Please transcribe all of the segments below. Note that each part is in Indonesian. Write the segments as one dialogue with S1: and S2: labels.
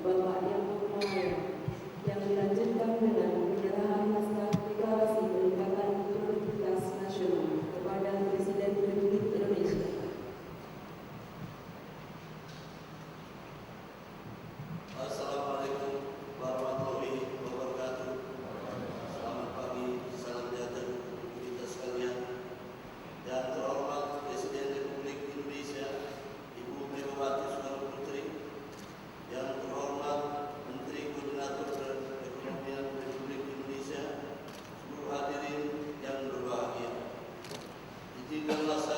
S1: Bapak yang Mulia, yang dilanjutkan dengan penyerahan naskah deklarasi peningkatan produktivitas nasional kepada Presiden Republik Indonesia.
S2: Assalamualaikum warahmatullahi wabarakatuh. Selamat pagi, salam sejahtera untuk kita sekalian. Yang terhormat Presiden Republik Indonesia, Ibu Megawati Soekarno Putri, yang terhormat Menteri Koordinator Perekonomian Republik Indonesia, seluruh hadirin yang berbahagia. Izinkanlah saya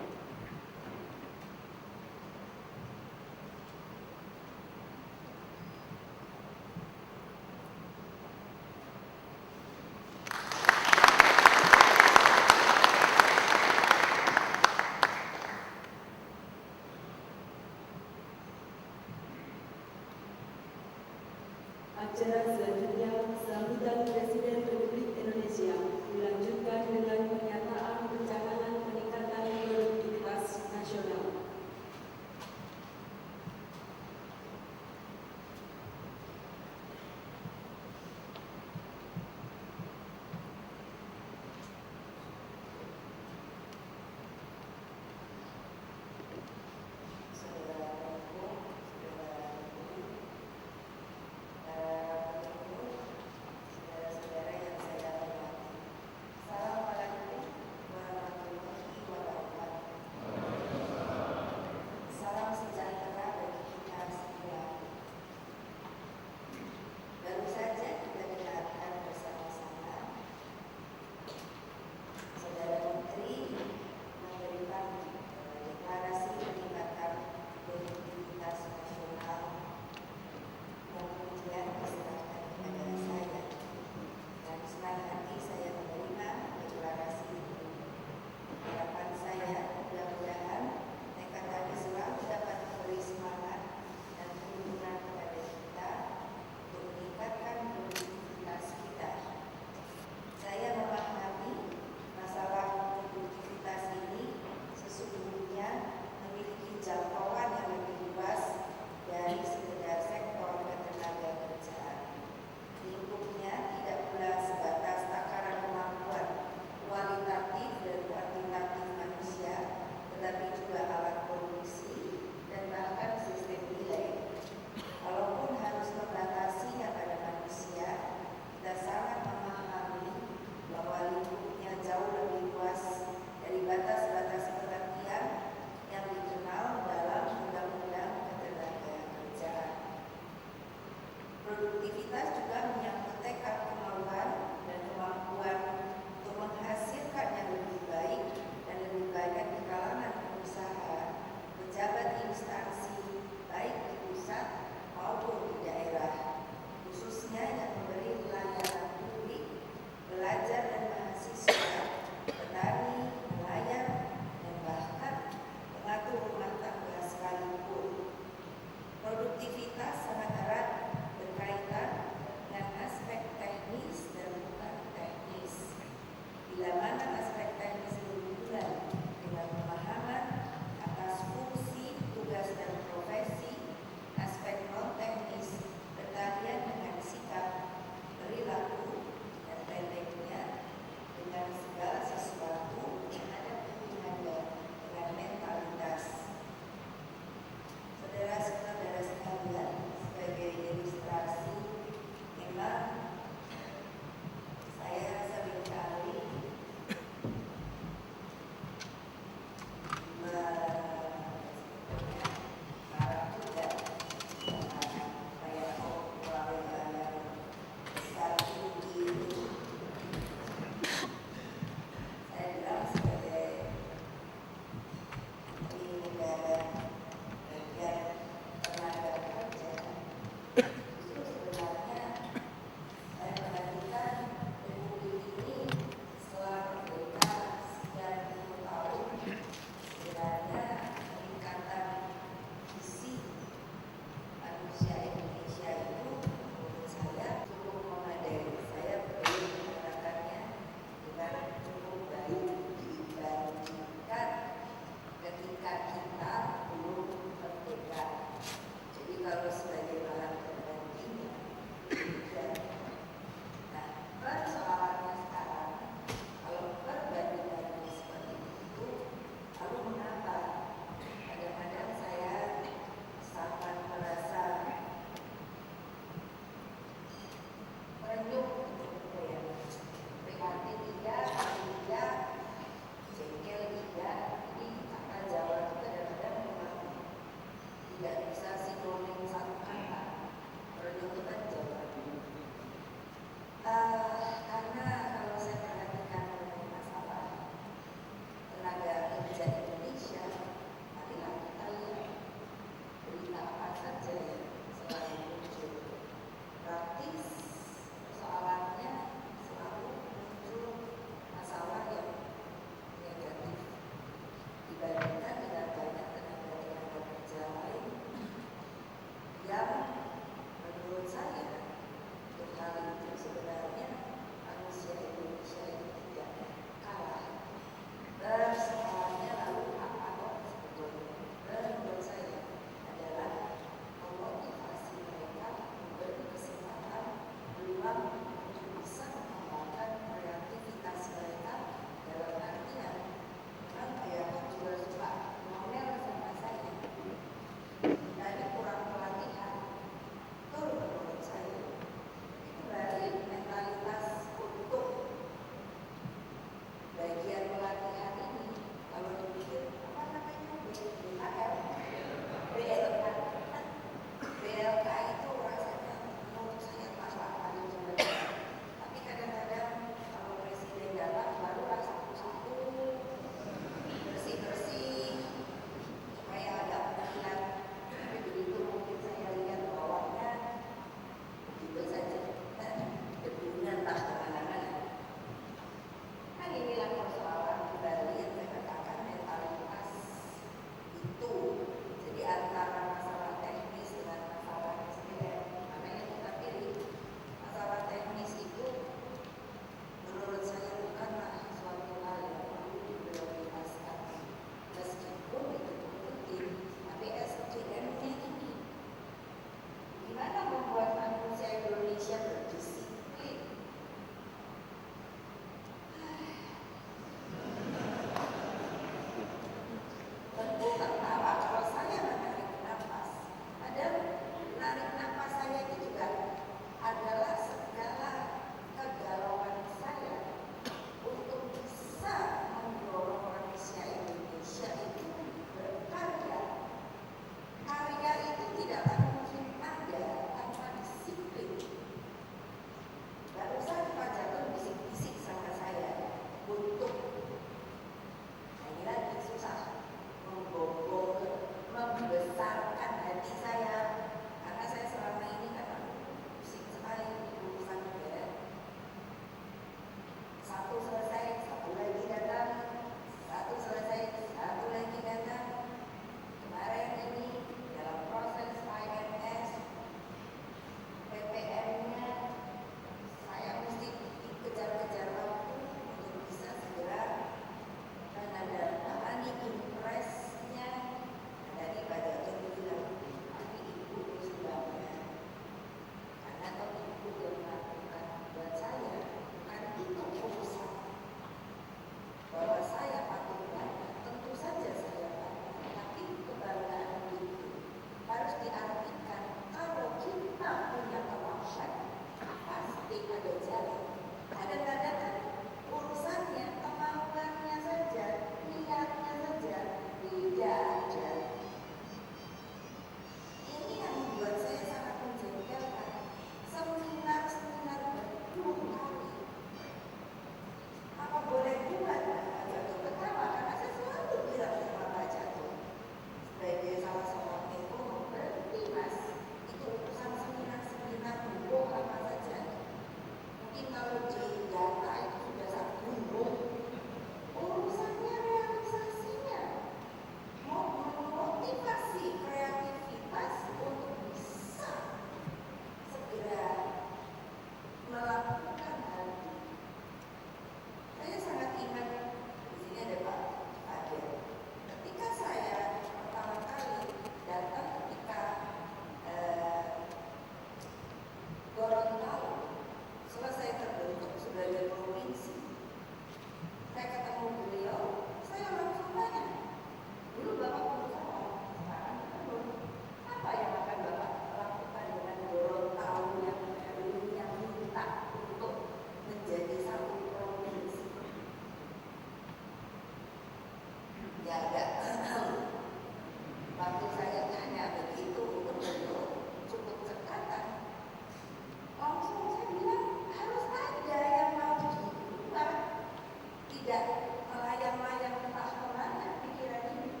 S3: tidak melayang-layang entah kemana pikiran ini.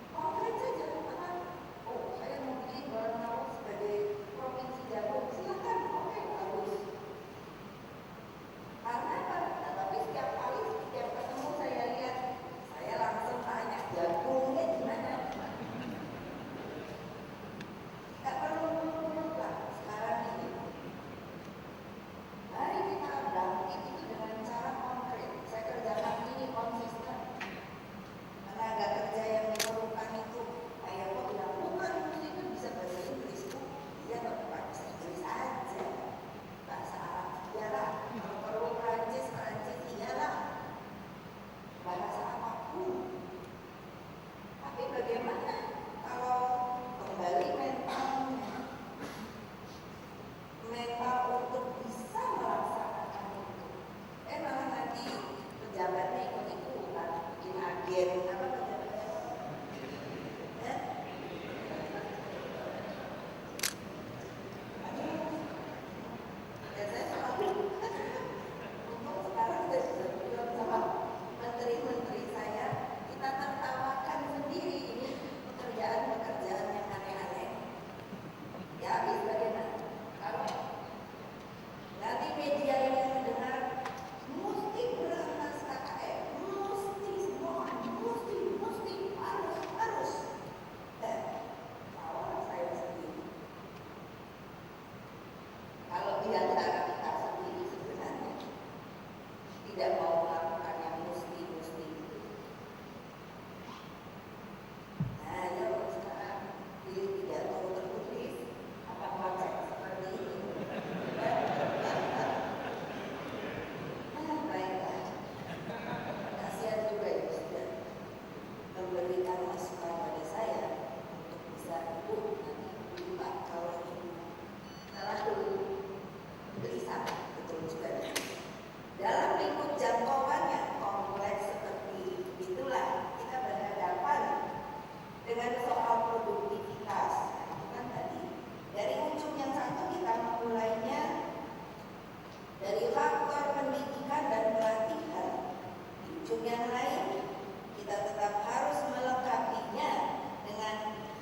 S3: Konkret saja, apa? Oh, saya mau bikin Gorontalo sebagai provinsi jagung, silakan, oke, bagus. Karena apa? Tetapi setiap kali, setiap ketemu saya lihat, saya langsung tanya, jagungnya gimana? Gak perlu muluk-muluk lah sekarang ini. Mari kita bangkit itu dengan cara konkret. Saya kerjakan ini konsisten. Tenaga kerja yang diperlukan itu, kayak kok bilang, bukan, itu bisa bahasa Inggris tuh. Iya, tapi bahasa Inggris aja. Bahasa Arab iyalah. Kalau perlu Prancis iyalah. Bahasa apapun. Tapi bagaimana kalau kembali mental untuk bisa melaksanakan itu? Malah nanti pejabatnya ikut-ikutan bikin agen apa pejabatnya? Ya saya selalu untuk sekarang saya sudah bilang sama menteri-menteri saya, kita tertawakan sendiri ini pekerjaan-pekerjaan yang aneh-aneh. Ya habis bagaimana? Kalau nanti media yang mendengar mesti berantas KKN, mesti semua, mesti harus. Awal saya sendiri. Kalau di antara kita sendiri sebenarnya tidak mau melakukan yang mesti itu. Nah, ya sekarang di pidato tertulis apa konsep seperti ini. Baiklah. Kasihan juga ya sudah memberikan masukan pada saya untuk bisa nanti lupa kalau ini terlalu gelisah, betul juga. Dalam lingkup jangkauan yang kompleks seperti itulah kita berhadapan dengan soal produktivitas. Itu kan tadi dari ujung yang satu kita memulainya dari faktor pendidikan dan pelatihan. Di ujung yang lain kita tetap harus melengkapinya dengan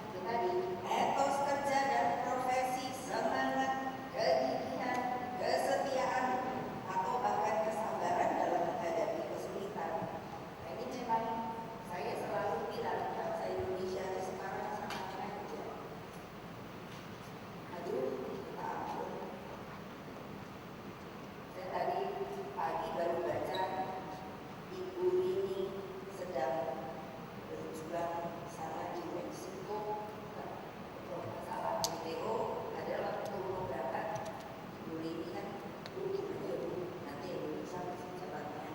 S3: itu tadi etos kerja dan profesi, semangat, kegigihan, kesetiaan, atau bahkan kesabaran dalam menghadapi kesulitan. Nah, ini memang saya selalu bilang bangsa Indonesia sekarang sangat manja. Aduh, kita ampun. Saya tadi pagi baru baca Ibu ini sedang berjuang sana di Meksiko untuk masalah WTO. Ada waktu mau berangkat Ibu ini kan gimana ya Bu, nanti Indonesia masih jalannya.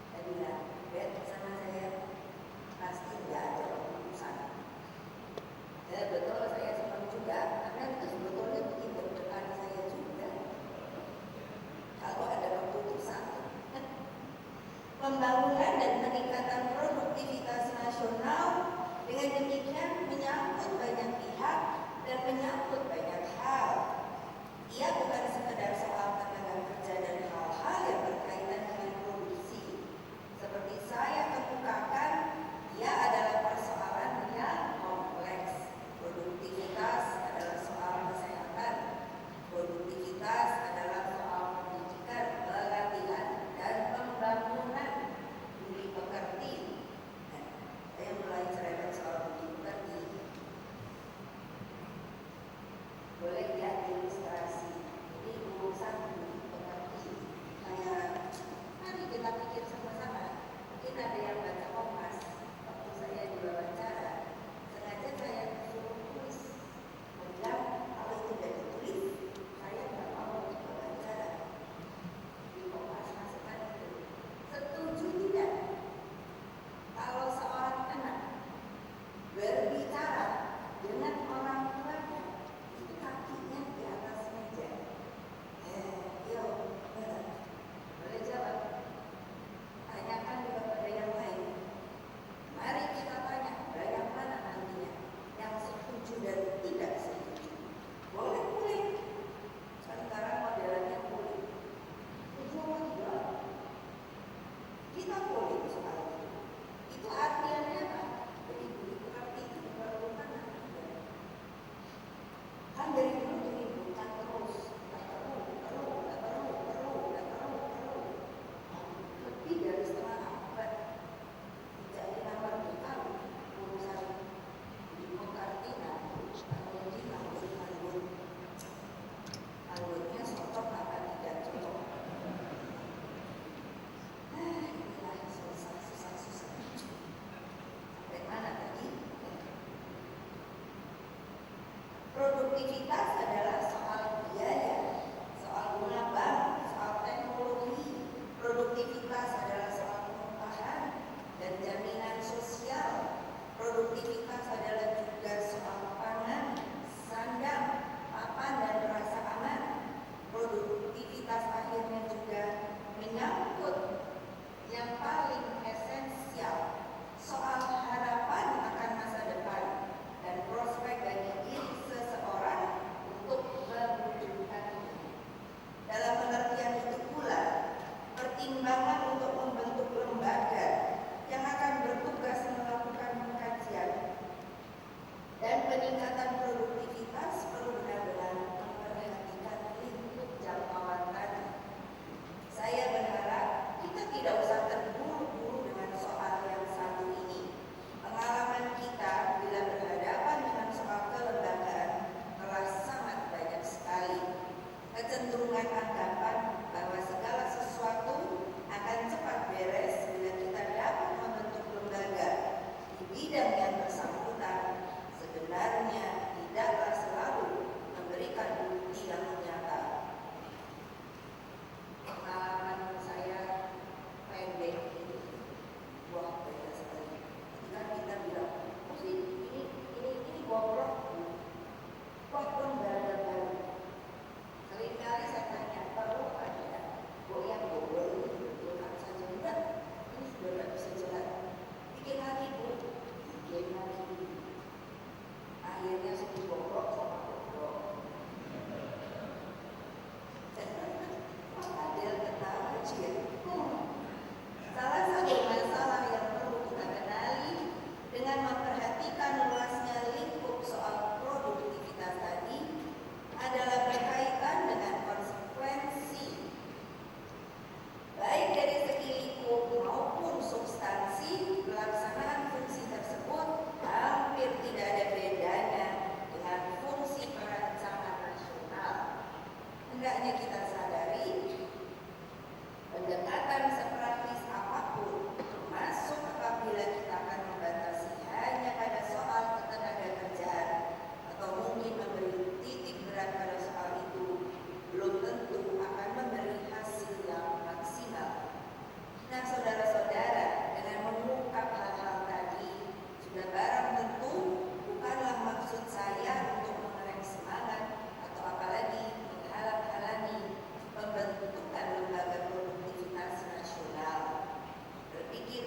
S3: Saya bilang, Bet, sama saya pasti tidak ada keputusan. Ya betul, saya senang juga karena itu sebetulnya bikin deg-degan saya juga. Kalau ada keputusan pembangunan dan peningkatan produktivitas nasional, dengan demikian menyangkut banyak pihak dan menyangkut banyak hal. Ia bukan sekedar soal tenaga kerja dan hal-hal yang berkaitan dengan produksi. Seperti saya kemukakan, ia adalah persoalan yang kompleks. Produktivitas adalah soal kesehatan. Produktivitas adalah soal pendidikan, pelatihan, dan pembangunan budi pekerti. Saya mulai cerewet soal budi pekerti. Boleh lihat ilustrasi. Ini urusan budi pekerti. Saya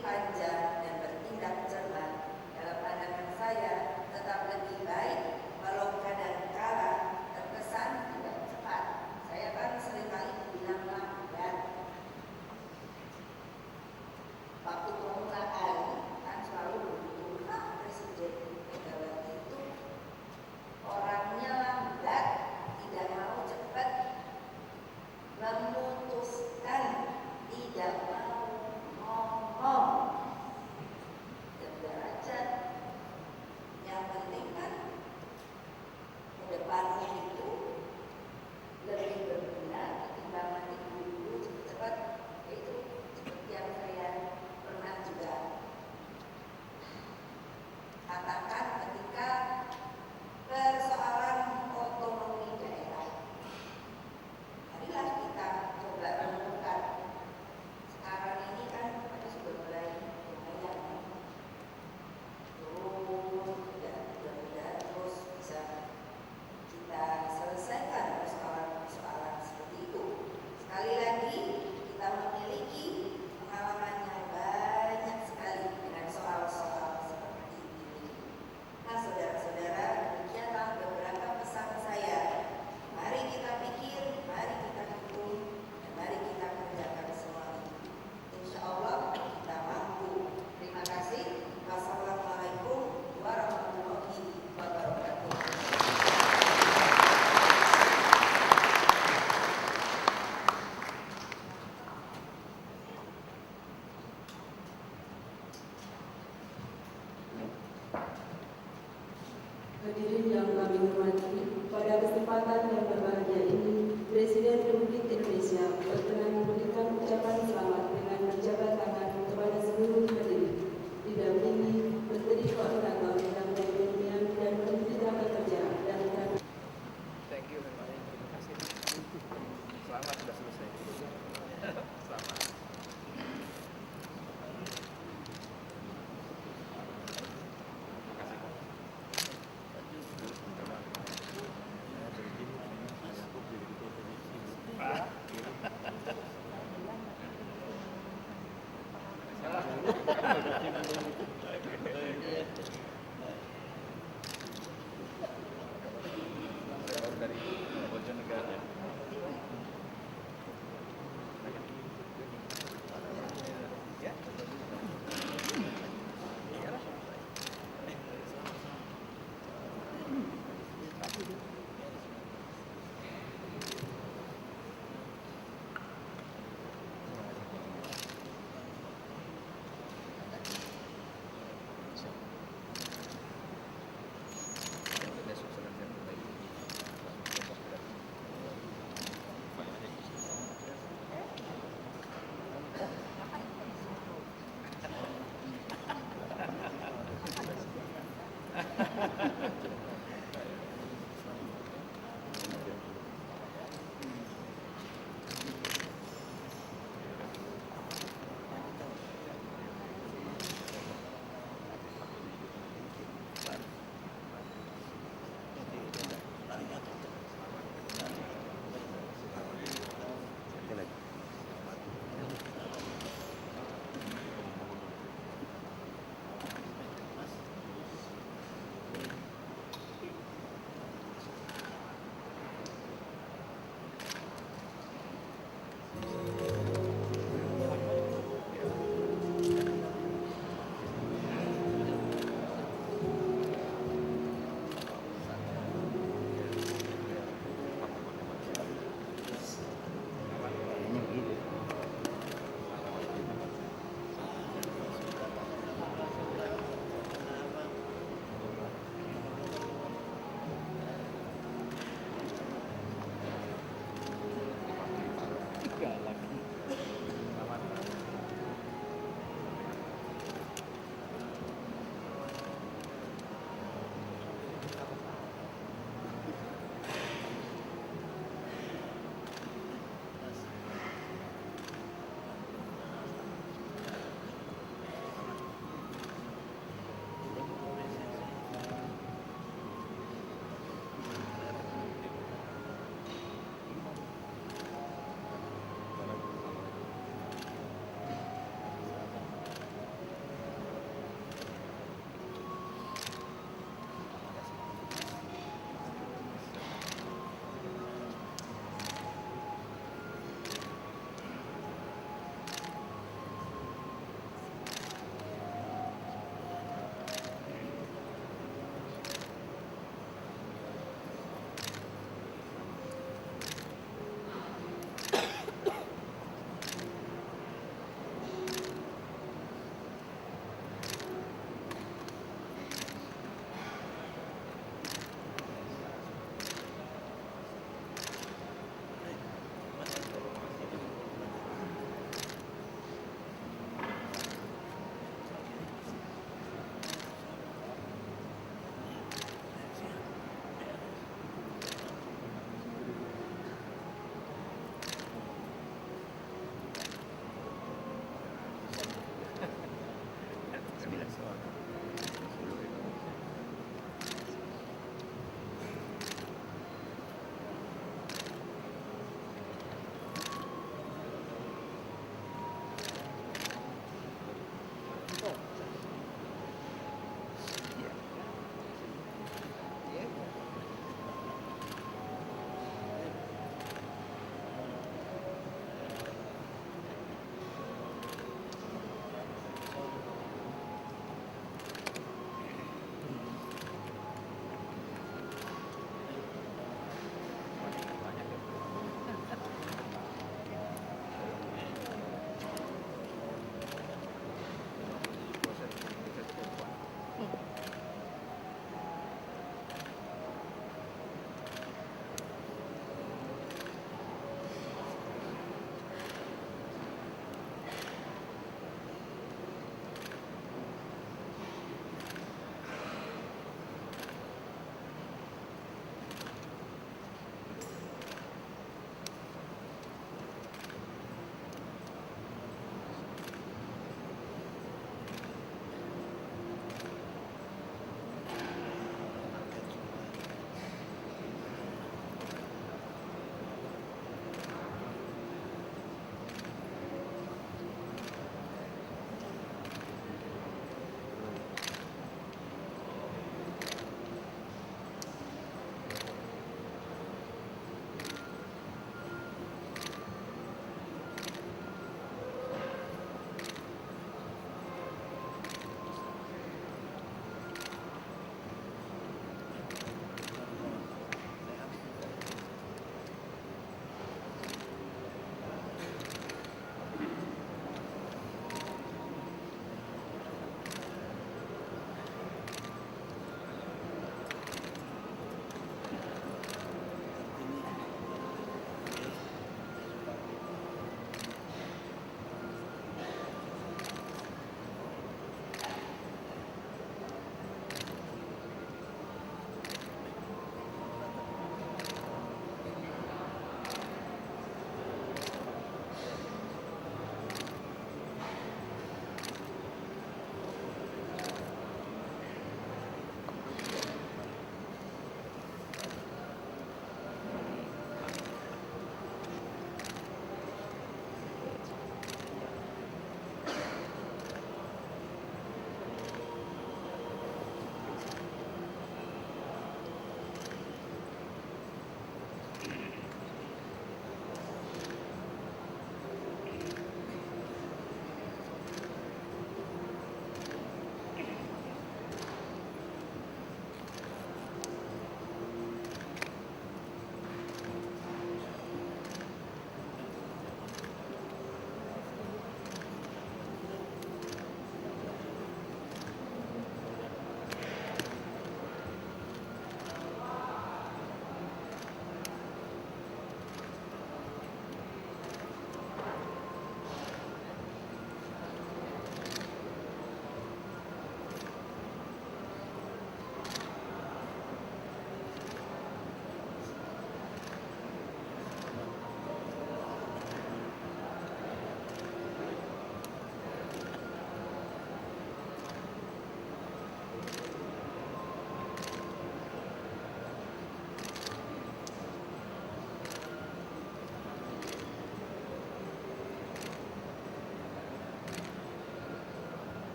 S3: berpikir panjang dan bertindak cermat. Dalam pandangan saya, tetap lebih baik walau kadang-kala terkesan tidak cepat. Saya kan seringkali bilang lambat. Waktu permulaan kan selalu begitu, Presiden Megawati itu orangnya lambat, tidak mau cepat, memutuskan, tidak mau ngomong. Ya biar aja. Yang penting kan ke depannya itu lebih berguna ketimbang nanti dulu cepat-cepat. Itu seperti yang saya pernah juga katakan ketika persoalan otonomi daerah. Marilah kita coba renungkan. Sekarang ini kan kita sudah mulai lumayan turun, ya mudah-mudahan terus bisa kita selesaikan persoalan-persoalan seperti itu. Sekali lagi, kita memiliki pengalaman yang banyak sekali dengan soal-soal seperti ini. Nah, saudara-saudara, demikianlah beberapa pesan saya. Mari kita pikir, mari kita hitung, dan mari kita kerjakan semua ini. Insya Allah kita mampu. Terima kasih. Wassalamualaikum warahmatullahi wabarakatuh.
S1: Hadirin yang kami hormati, pada kesempatan yang berbahagia ini, Presiden Republik Indonesia berkenan memberikan ucapan selamat dengan berjabat tangan kepada seluruh hadirin, didampingi Menteri Koordinator Bidang Perekonomian dan Menteri Tenaga Kerja dan
S4: Thank you very much. Terima kasih. Selamat sudah selesai. Selamat. Saya baru dari Bojonegoro. Ya. Iyalah.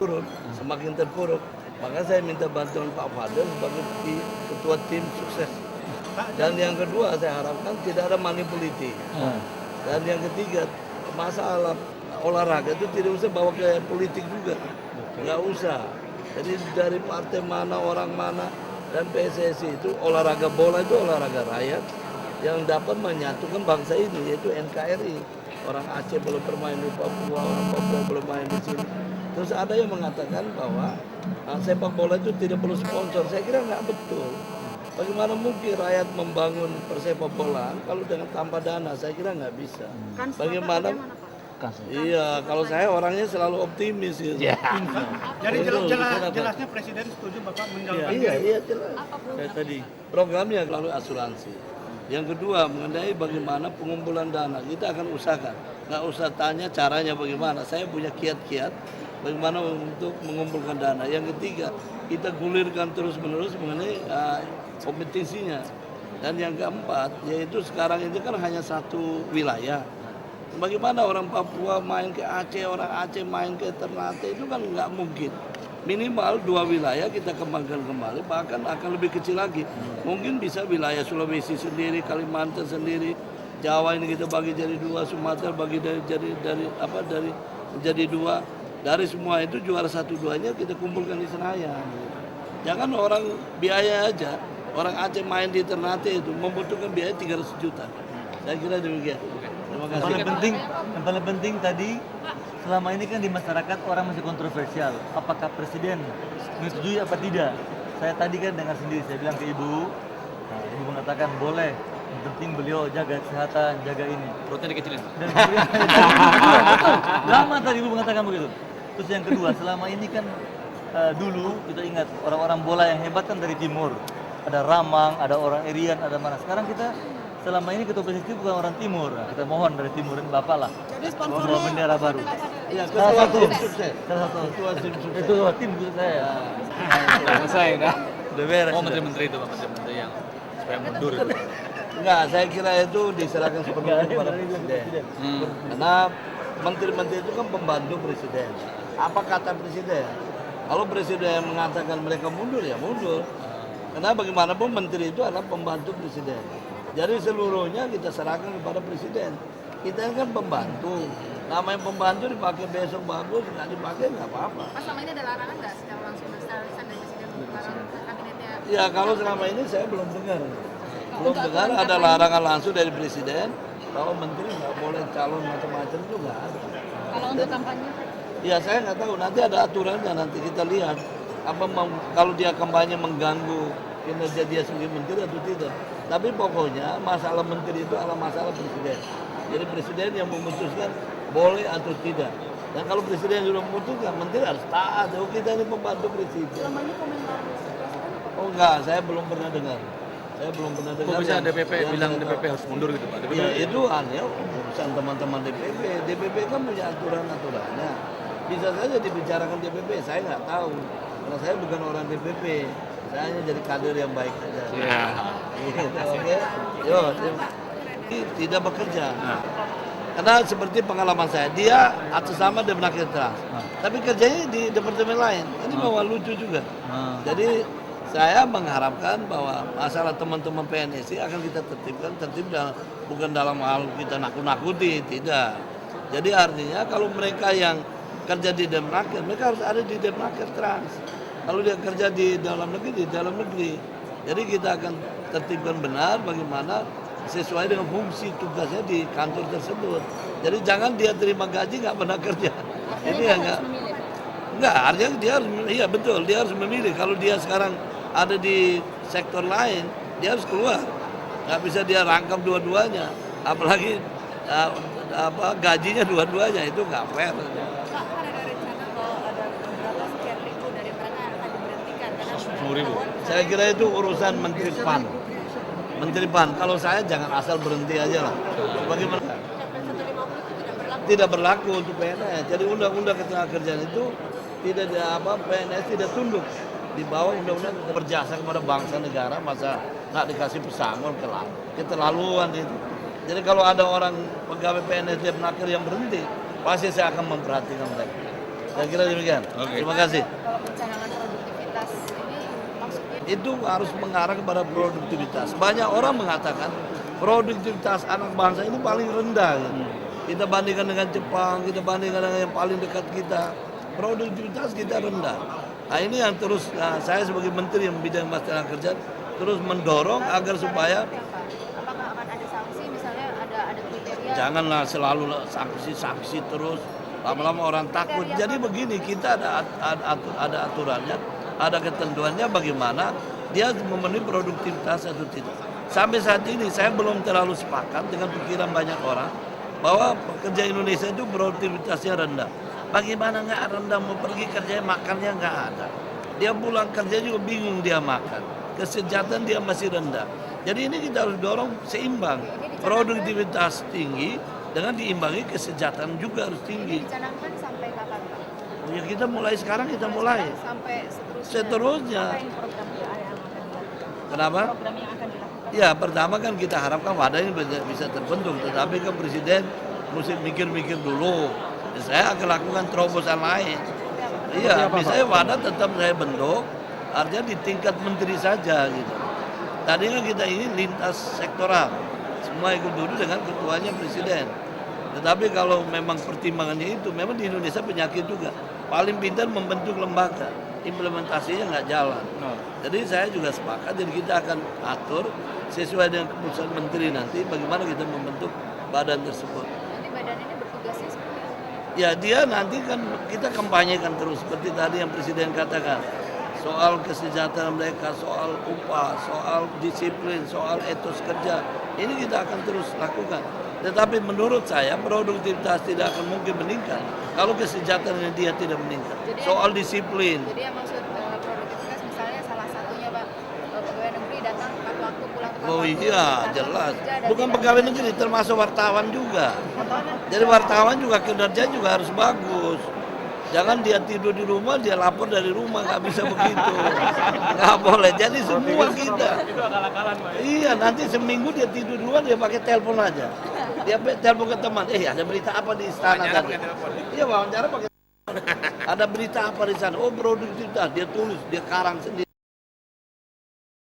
S2: turun, semakin terpuruk. Maka saya minta bantuan Pak Fadil sebagai ketua tim sukses. Dan yang kedua saya harapkan tidak ada manipulasi. Dan yang ketiga masalah olahraga itu tidak usah bawa ke politik juga, nggak usah. Jadi dari partai mana, orang mana, dan PSSI itu olahraga bola itu olahraga rakyat yang dapat menyatukan bangsa ini, yaitu NKRI. Orang Aceh belum bermain di Papua, orang Papua belum main di sini. Terus ada yang mengatakan bahwa sepak bola itu tidak perlu sponsor. Saya kira nggak betul. Bagaimana mungkin rakyat membangun persepak bola kalau dengan tanpa dana? Saya kira nggak bisa. Bagaimana? Iya, kalau saya orangnya selalu optimis gitu.
S5: Ya. Jadi jelasnya Presiden setuju Bapak menjalankan
S2: Iya, jelas. Saya tadi programnya melalui asuransi. Yang kedua mengenai bagaimana pengumpulan dana, kita akan usahakan. Nggak usah tanya caranya bagaimana. Saya punya kiat-kiat bagaimana untuk mengumpulkan dana. Yang ketiga, kita gulirkan terus-menerus mengenai kompetisinya. Dan yang keempat, yaitu sekarang itu kan hanya satu wilayah. Bagaimana orang Papua main ke Aceh, orang Aceh main ke Ternate, itu kan nggak mungkin. Minimal 2 wilayah kita kembangkan kembali, bahkan akan lebih kecil lagi. Mungkin bisa wilayah Sulawesi sendiri, Kalimantan sendiri, Jawa ini kita bagi jadi 2, Sumatera bagi menjadi 2. Dari semua itu juara 1-2-nya kita kumpulkan di Senayan. Jangan orang biaya aja, orang Aceh main di Ternate itu membutuhkan biaya 300 juta. Saya kira demikian. Terima kasih.
S6: Yang paling penting tadi, selama ini kan di masyarakat orang masih kontroversial. Apakah Presiden menyetujui apa tidak? Saya tadi kan dengar sendiri, saya bilang ke Ibu, Ibu mengatakan boleh, yang penting beliau jaga kesehatan, jaga ini.
S4: Perutnya dikecilin.
S6: Dan lama tadi Ibu mengatakan begitu. Terus yang kedua, selama ini kan dulu kita ingat orang-orang bola yang hebat kan dari timur. Ada Ramang, ada orang Irian, ada mana. Sekarang kita selama ini ketua PSSI bukan orang timur. Nah, kita mohon dari timur ini Bapak lah.
S1: Jadi
S6: Bawa bendera baru.
S2: Ya,
S6: Salah satu.
S2: sukses.
S6: Salah satu.
S2: Ketua tim sukses.
S6: Itu tim khusus saya.
S4: Udah selesai udah.
S2: Udah beres.
S4: Oh
S2: sudah.
S4: menteri-menteri itu Pak, menteri-menteri yang supaya mundur.
S2: Enggak, saya kira itu diserahkan sepenuhnya kepada Presiden. Karena menteri-menteri itu kan pembantu Presiden. Apa kata Presiden? Kalau Presiden mengatakan mereka mundur, ya mundur. Karena bagaimanapun menteri itu adalah pembantu Presiden. Jadi seluruhnya kita serahkan kepada Presiden. Kita kan pembantu. Namanya pembantu dipakai besok bagus, nggak dipakai nggak apa-apa.
S7: Mas, selama ini ada larangan nggak secara langsung secara lisan dari Presiden untuk melarang kabinetnya?
S2: Ya kalau selama ini saya belum dengar. Belum dengar ada larangan langsung dari Presiden bahwa menteri nggak boleh calon macam-macam itu nggak ada.
S7: Kalau untuk kampanye?
S2: Ya saya nggak tahu, nanti ada aturannya, nanti kita lihat kalau dia kampanye mengganggu kinerja dia sebagai menteri atau tidak. Tapi pokoknya masalah menteri itu adalah masalah Presiden. Jadi Presiden yang memutuskan boleh atau tidak. Dan kalau Presiden sudah memutuskan, menteri harus taat. Oh, kita ini pembantu Presiden.
S7: Selama ini komentar Presiden apa?
S2: Oh enggak, saya belum pernah dengar. Saya belum pernah dengar.
S4: Kok bisa
S2: yang-
S4: DPP
S2: yang
S4: bilang
S2: saya
S4: DPP
S2: tahu.
S4: harus mundur gitu Pak? DPP
S2: Ya itu aneh, urusan teman-teman DPP. DPP kan punya aturan-aturannya. Bisa saja dibicarakan DPP, saya nggak tahu. Karena saya bukan orang DPP. Saya hanya jadi kader yang baik saja.
S4: Iya.
S2: Oke, yo, tidak bekerja. Karena seperti pengalaman saya, dia atas nama Demenaker Trans, tapi kerjanya di departemen lain. Ini bahwa lucu juga. Jadi saya mengharapkan bahwa masalah teman-teman PNSI akan kita tertibkan, bukan dalam hal kita nakut-nakuti, tidak. Jadi artinya kalau mereka yang kerja di Demenaker, mereka harus ada di Demenaker Trans. Kalau dia kerja di dalam negeri, di dalam negeri. Jadi kita akan tertibkan benar bagaimana sesuai dengan fungsi tugasnya di kantor tersebut. Jadi jangan dia terima gaji nggak pernah kerja. Ini ya enggak, artinya dia harus, iya betul, dia harus memilih. Kalau dia sekarang ada di sektor lain, dia harus keluar. Nggak bisa dia rangkap dua-duanya, apalagi gajinya dua-duanya, itu nggak fair.
S7: Pak, kan ada rencana kalau ada beberapa sekian ribu dari mereka yang akan diberhentikan karena
S4: 10.000.
S2: Saya kira itu urusan Menteri PAN. Menteri PAN, kalau saya jangan asal berhenti aja lah. Bagaimana?
S7: Perpres 150 itu tidak berlaku.
S2: Tidak berlaku untuk PNS. Jadi undang-undang ketenagakerjaan itu tidak PNS tidak tunduk di bawah undang-undang berjasa kepada bangsa negara, masa nggak dikasih pesangon keterlaluan itu. Jadi kalau ada orang pegawai PNS Demenaker yang berhenti, pasti saya akan memperhatikan mereka. Saya kira demikian. Terima kasih.
S7: Kalau pencanangan produktivitas ini maksudnya
S2: Itu harus mengarah kepada produktivitas. Banyak orang mengatakan produktivitas anak bangsa ini paling rendah. Gitu. Kita bandingkan dengan Jepang, kita bandingkan dengan yang paling dekat kita. Produktivitas kita rendah. Nah ini yang terus saya sebagai menteri yang bidang masalah kerja terus mendorong agar supaya
S7: apakah akan ada sanksi misalnya ada kriteria?
S2: janganlah selalu sanksi terus. Lama-lama orang takut. Jadi begini, kita ada aturannya, ada ketentuannya bagaimana dia memenuhi produktivitas atau tidak. Sampai saat ini saya belum terlalu sepakat dengan pikiran banyak orang bahwa pekerja Indonesia itu produktivitasnya rendah. Bagaimana nggak rendah, mau pergi kerja makannya nggak ada. Dia pulang kerja juga bingung dia makan. Kesejahteraan dia masih rendah. Jadi ini kita harus dorong seimbang. Produktivitas tinggi dengan diimbangi kesejahteraan juga harus tinggi.
S7: Dicanangkan sampai kapan, Pak?
S2: Ya kita mulai sekarang kita mulai.
S7: Sampai
S2: Seterusnya.
S7: Apa yang program yang akan dilakukan?
S2: Kenapa?
S7: Program yang akan dilakukan.
S2: Ya pertama kan kita harapkan wadah ini bisa terbentuk. Tetapi kan Presiden mesti mikir-mikir dulu. Saya akan lakukan terobosan lain. Iya, misalnya wadah tetap saya bentuk, artinya di tingkat menteri saja gitu. Tadinya kita ini lintas sektoral, semua ikut duduk dengan ketuanya Presiden. Tetapi kalau memang pertimbangannya itu, memang di Indonesia penyakit juga. Paling pintar membentuk lembaga, implementasinya nggak jalan. Jadi saya juga sepakat, jadi kita akan atur sesuai dengan keputusan menteri nanti, bagaimana kita membentuk badan tersebut.
S7: Nanti badan ini bertugasnya seperti apa?
S2: Ya dia nanti kan kita kampanyekan terus seperti tadi yang Presiden katakan soal kesejahteraan mereka, soal upah, soal disiplin, soal etos kerja ini kita akan terus lakukan. Tetapi menurut saya produktivitas tidak akan mungkin meningkat kalau kesejahteraan dia tidak meningkat. Soal disiplin.
S7: Jadi yang maksud produktivitas misalnya salah satunya Pak pegawai negeri datang tepat waktu pulang tepat
S2: Oh
S7: waktu.
S2: iya jelas. Bukan pegawai negeri termasuk wartawan juga.
S7: Wartawan
S2: Jadi wartawan juga kinerja juga harus bagus. Jangan dia tidur di rumah, dia lapor dari rumah, nggak bisa begitu. Nggak boleh. Jadi semua kita.
S5: Itu akal-akalan, Pak.
S2: Iya, nanti seminggu dia tidur di rumah, dia pakai telepon aja. Dia telepon ke teman, ada berita apa di istana tadi? Iya, wawancara pakai. Ada berita apa di sana? Oh produktivitas, dia tulis, dia karang sendiri.